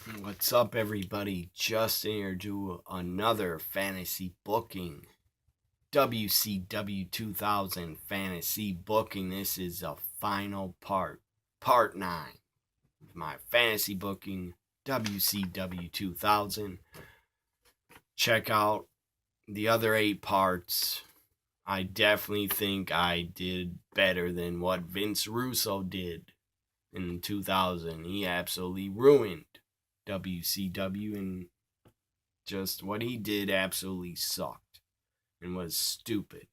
What's up, everybody? Justin here to another fantasy booking. WCW 2000 fantasy booking. This is a final part 9 of my fantasy booking WCW 2000. Check out the other 8 parts. I definitely think I did better than what Vince Russo did in 2000. He absolutely ruined WCW, and just what he did absolutely sucked and was stupid.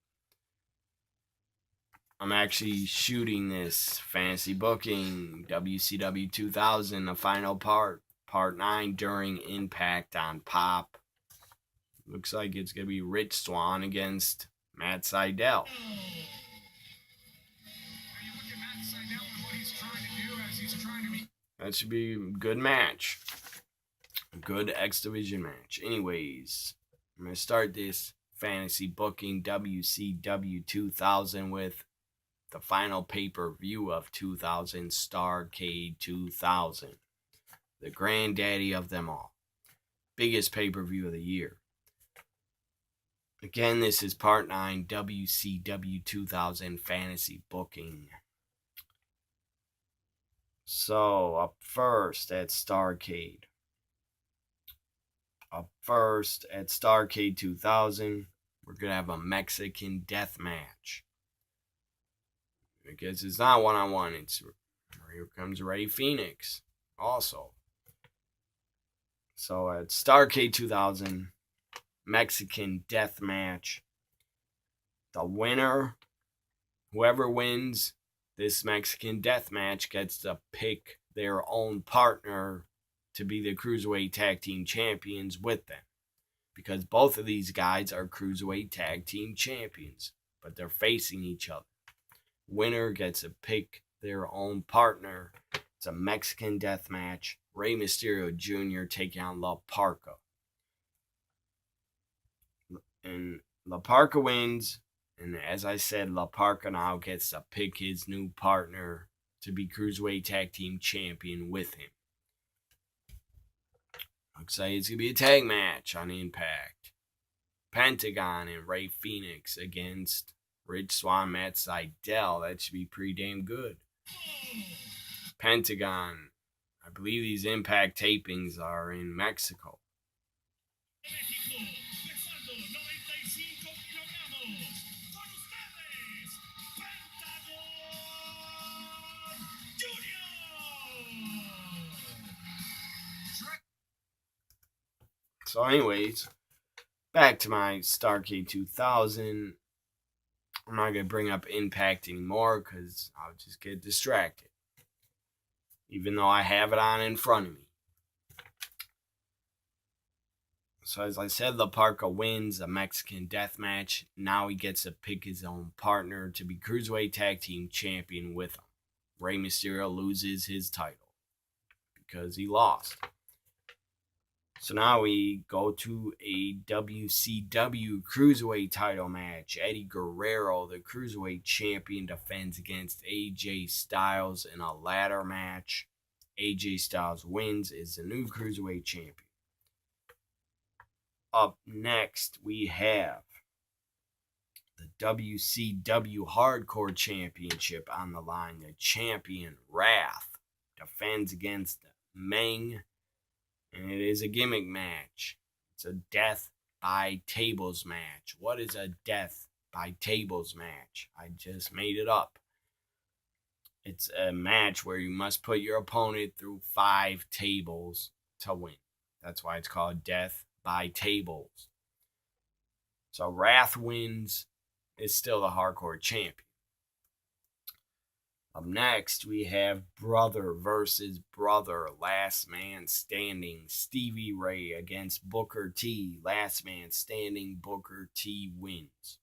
I'm actually shooting this fantasy booking WCW 2000, the final part 9, during Impact on Pop. Looks like it's going to be Rich Swann against Matt Sydal. That should be a good match. A good X Division match. Anyways, I'm going to start this fantasy booking WCW 2000 with the final pay-per-view of 2000, Starrcade 2000. The granddaddy of them all. Biggest pay-per-view of the year. Again, this is part 9, WCW 2000 fantasy booking. So, up first at Starrcade. Starrcade 2000, we're going to have a Mexican death match. I guess it's not one-on-one. It's here comes Rey Fenix also. So at Starrcade 2000, Mexican death match. The winner, whoever wins this Mexican death match, gets to pick their own partner to be the Cruiserweight Tag Team Champions with them. Because both of these guys are Cruiserweight Tag Team Champions, but they're facing each other. Winner gets to pick their own partner. It's a Mexican death match. Rey Mysterio Jr. taking on La Parka. And La Parka wins. And as I said, La Parka now gets to pick his new partner to be Cruiserweight Tag Team Champion with him. Looks like it's going to be a tag match on Impact. Pentagon and Rey Fenix against Rich Swann, Matt Sydal. That should be pretty damn good. Pentagon. I believe these Impact tapings are in Mexico. So anyways, back to my Starrcade 2000. I'm not going to bring up Impact anymore because I'll just get distracted. Even though I have it on in front of me. So as I said, La Parka wins a Mexican death match. Now he gets to pick his own partner to be Cruiserweight Tag Team Champion with him. Rey Mysterio loses his title because he lost. So now we go to a WCW Cruiserweight title match. Eddie Guerrero, the Cruiserweight champion, defends against AJ Styles in a ladder match. AJ Styles wins, is the new Cruiserweight champion. Up next, we have the WCW Hardcore Championship on the line. The champion, Wrath, defends against Meng. And it is a gimmick match. It's a death by tables match. What is a death by tables match? I just made it up. It's a match where you must put your opponent through 5 tables to win. That's why it's called death by tables. So Wrath wins, is still the hardcore champion. Up next, we have brother versus brother, last man standing. Stevie Ray against Booker T. Last man standing, Booker T wins.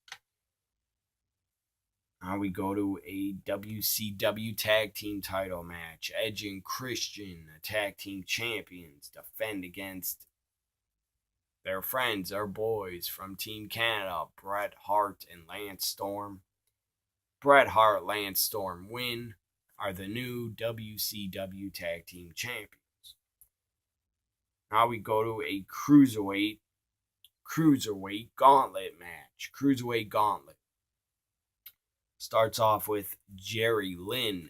Now we go to a WCW tag team title match. Edge and Christian, the tag team champions, defend against their friends, their boys from Team Canada, Bret Hart and Lance Storm. Bret Hart, Lance Storm win, are the new WCW Tag Team Champions. Now we go to a Cruiserweight Gauntlet match. Cruiserweight Gauntlet. Starts off with Jerry Lynn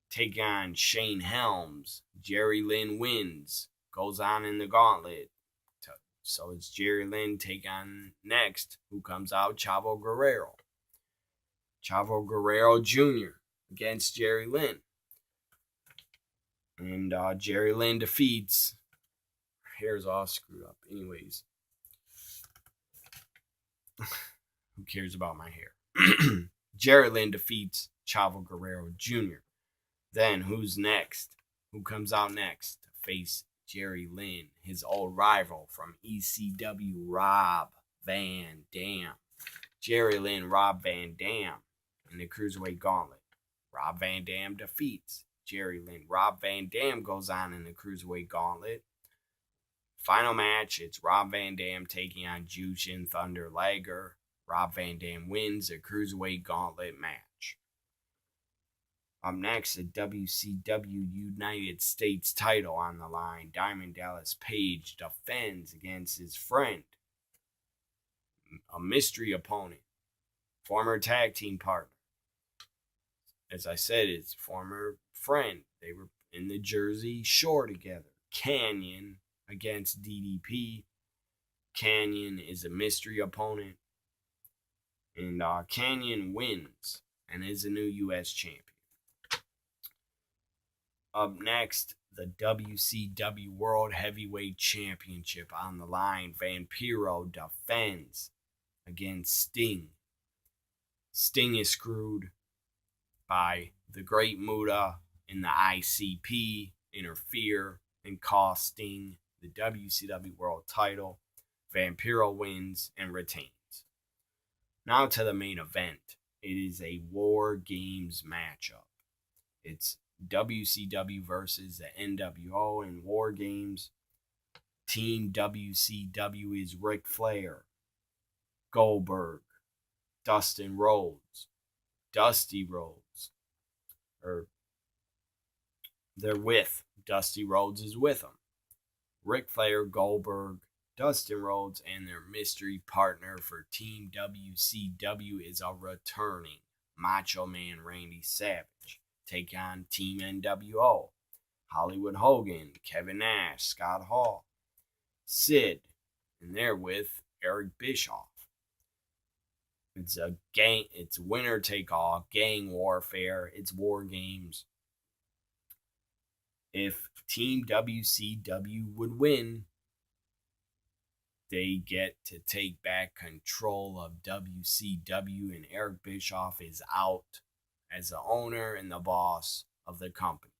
taking on Shane Helms. Jerry Lynn wins. Goes on in the Gauntlet. So it's Jerry Lynn take on next. Who comes out? Chavo Guerrero. Chavo Guerrero Jr. against Jerry Lynn. And Jerry Lynn defeats. Hair's all screwed up. Anyways. Who cares about my hair? Jerry Lynn defeats Chavo Guerrero Jr. Then who's next? Who comes out next to face Jerry Lynn, his old rival from ECW, Rob Van Dam. Jerry Lynn, Rob Van Dam in the Cruiserweight Gauntlet. Rob Van Dam defeats Jerry Lynn. Rob Van Dam goes on in the Cruiserweight Gauntlet. Final match, it's Rob Van Dam taking on Jushin Thunder Liger. Rob Van Dam wins the Cruiserweight Gauntlet match. Up next, the WCW United States title on the line. Diamond Dallas Page defends against his friend, a mystery opponent, former tag team partner. As I said, his former friend. They were in the Jersey Shore together. Canyon against DDP. Canyon is a mystery opponent. And Canyon wins and is a new U.S. champion. Up next, the WCW World Heavyweight Championship on the line. Vampiro defends against Sting. Sting is screwed by the Great Muta and the ICP interfere and cost Sting the WCW World title. Vampiro wins and retains. Now to the main event. It is a War Games matchup. It's WCW versus the NWO in War Games. Team WCW is Ric Flair, Goldberg, Dustin Rhodes, Dusty Rhodes. They're with. Dusty Rhodes is with them. Ric Flair, Goldberg, Dustin Rhodes, and their mystery partner for Team WCW is a returning Macho Man Randy Savage. Take on Team NWO. Hollywood Hogan, Kevin Nash, Scott Hall, Sid, and they're with Eric Bischoff. It's a gang. It's winner take all, gang warfare. It's War Games. If Team WCW would win, they get to take back control of WCW, and Eric Bischoff is out as the owner and the boss of the company.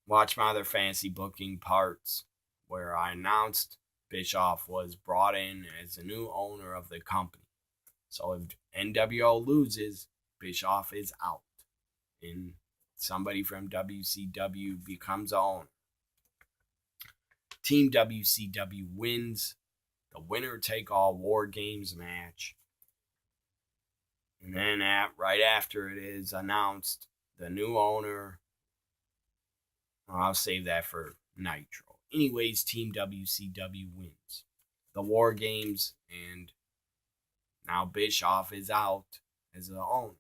Watch my other fantasy booking parts where I announced Bischoff was brought in as the new owner of the company. So if NWO loses, Bischoff is out and somebody from WCW becomes the owner. Team WCW wins the winner-take-all War Games match. And then right after it is announced, the new owner, I'll save that for Nitro. Anyways, Team WCW wins the War Games, and now Bischoff is out as the owner.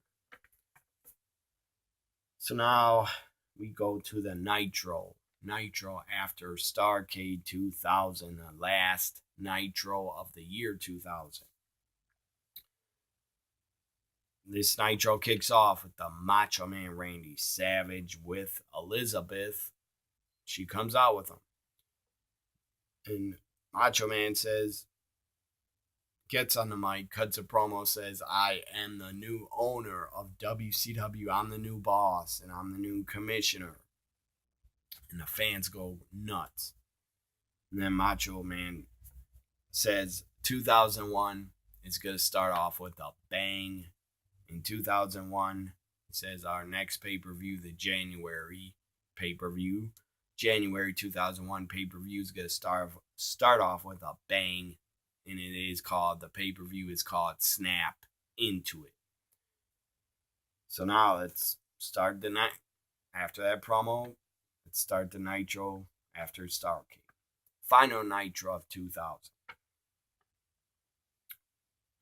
So now we go to the Nitro. Nitro after Starrcade 2000, the last Nitro of the year 2000. This Nitro kicks off with the Macho Man Randy Savage with Elizabeth. She comes out with him. And Macho Man gets on the mic, cuts a promo, says, I am the new owner of WCW. I'm the new boss, and I'm the new commissioner. And the fans go nuts. And then Macho Man says 2001 is going to start off with a bang. In 2001, it says our next pay-per-view, the January pay-per-view, January 2001 pay-per-view is going to start off with a bang. And it is called, the pay-per-view is called Snap Into It. So now let's start the night. After that promo, let's start the Nitro after Starrcade. Final Nitro of 2000.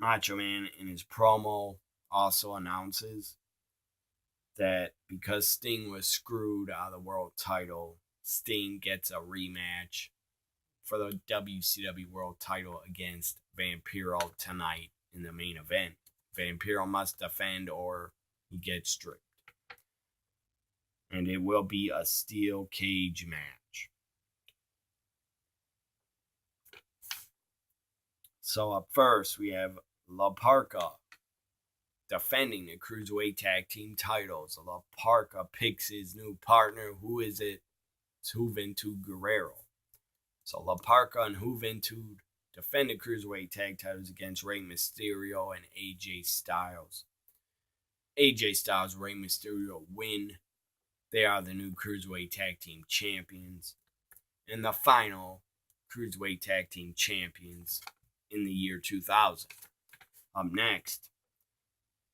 Macho Man in his promo also announces that because Sting was screwed out of the world title, Sting gets a rematch for the WCW world title against Vampiro tonight in the main event. Vampiro must defend or he gets stripped. And it will be a steel cage match. So up first, we have La Parka defending the Cruiserweight Tag Team titles. La Parka picks his new partner. Who is it? It's Juventud Guerrero. So La Parka and Juventud defend the Cruiserweight Tag titles against Rey Mysterio and AJ Styles. AJ Styles, Rey Mysterio win. They are the new Cruiserweight Tag Team champions. And the final Cruiserweight Tag Team champions in the year 2000. Up next,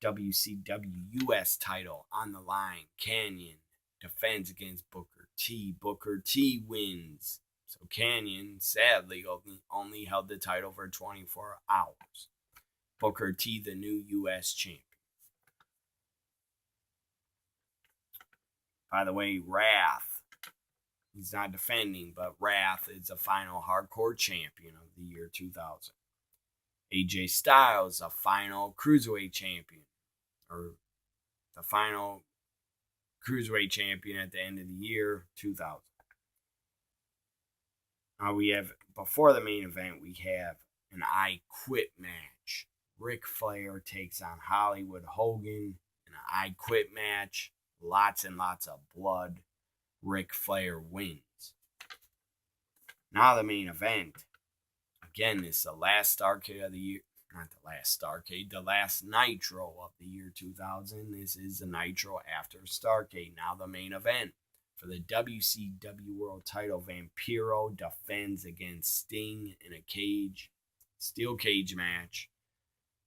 WCW US title on the line. Kanyon defends against Booker T. Booker T wins. So Kanyon, sadly, only held the title for 24 hours. Booker T, the new US champion. By the way, Wrath, he's not defending, but Wrath is the final hardcore champion of the year 2000. AJ Styles, a final Cruiserweight champion, or the final Cruiserweight champion at the end of the year 2000. Now we have, before the main event, we have an I Quit match. Ric Flair takes on Hollywood Hogan in an I Quit match. Lots and lots of blood. Ric Flair wins. Now the main event. Again, this is the last Starrcade of the year. Not the last Starrcade, the last Nitro of the year 2000. This is the Nitro after Starrcade. Now the main event. For the WCW World title, Vampiro defends against Sting in a steel cage match.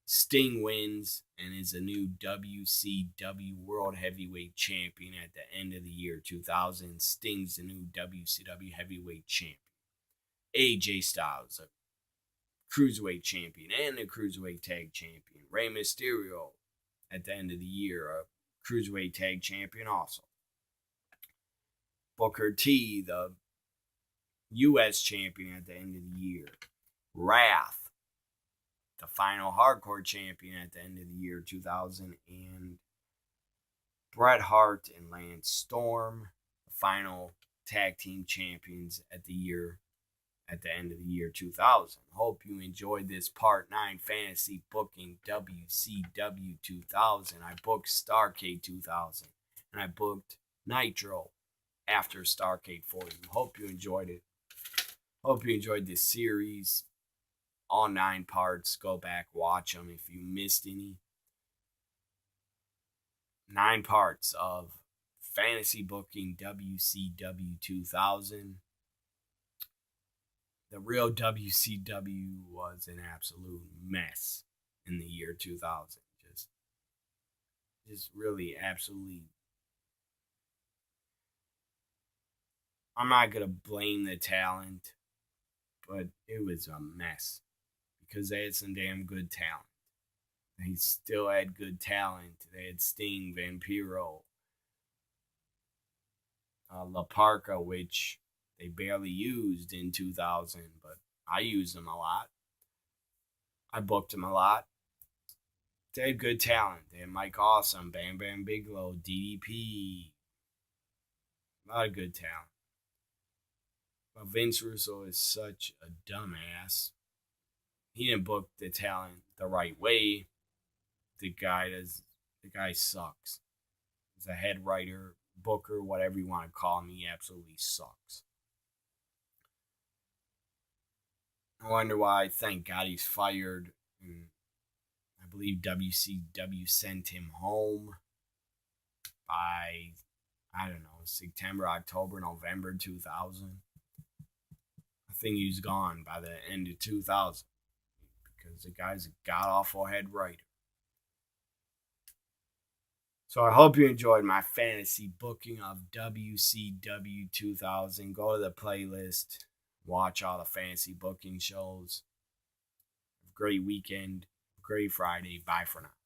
Sting wins and is a new WCW World Heavyweight Champion at the end of the year 2000. Sting's the new WCW Heavyweight Champion. AJ Styles, a Cruiserweight Champion and the Cruiserweight Tag Champion. Rey Mysterio, at the end of the year, a Cruiserweight Tag Champion also. Booker T, the U.S. Champion at the end of the year. Wrath, the final Hardcore Champion at the end of the year 2000. And Bret Hart and Lance Storm, the final Tag Team Champions at the end of the year 2000. Hope you enjoyed this Part 9 Fantasy Booking WCW 2000. I booked Starrcade 2000. And I booked Nitro after Starrcade for you. Hope you enjoyed it. Hope you enjoyed this series. All 9 parts. Go back, watch them if you missed any. 9 parts of Fantasy Booking WCW 2000. The real WCW was an absolute mess in the year 2000. Just really absolutely. I'm not going to blame the talent, but it was a mess because they had some damn good talent. They still had good talent. They had Sting, Vampiro, La Parka, which they barely used in 2000, but I used them a lot. I booked them a lot. They had good talent. They had Mike Awesome, Bam Bam Bigelow, DDP. A lot of good talent. But Vince Russo is such a dumbass. He didn't book the talent the right way. The guy sucks. He's a head writer, booker, whatever you want to call him. He absolutely sucks. I wonder why. Thank God he's fired. And I believe WCW sent him home by, September, October, November 2000. I think he's gone by the end of 2000 because the guy's a god-awful head writer. So I hope you enjoyed my fantasy booking of WCW 2000. Go to the playlist, watch all the fantasy booking shows. Great weekend, great Friday. Bye for now.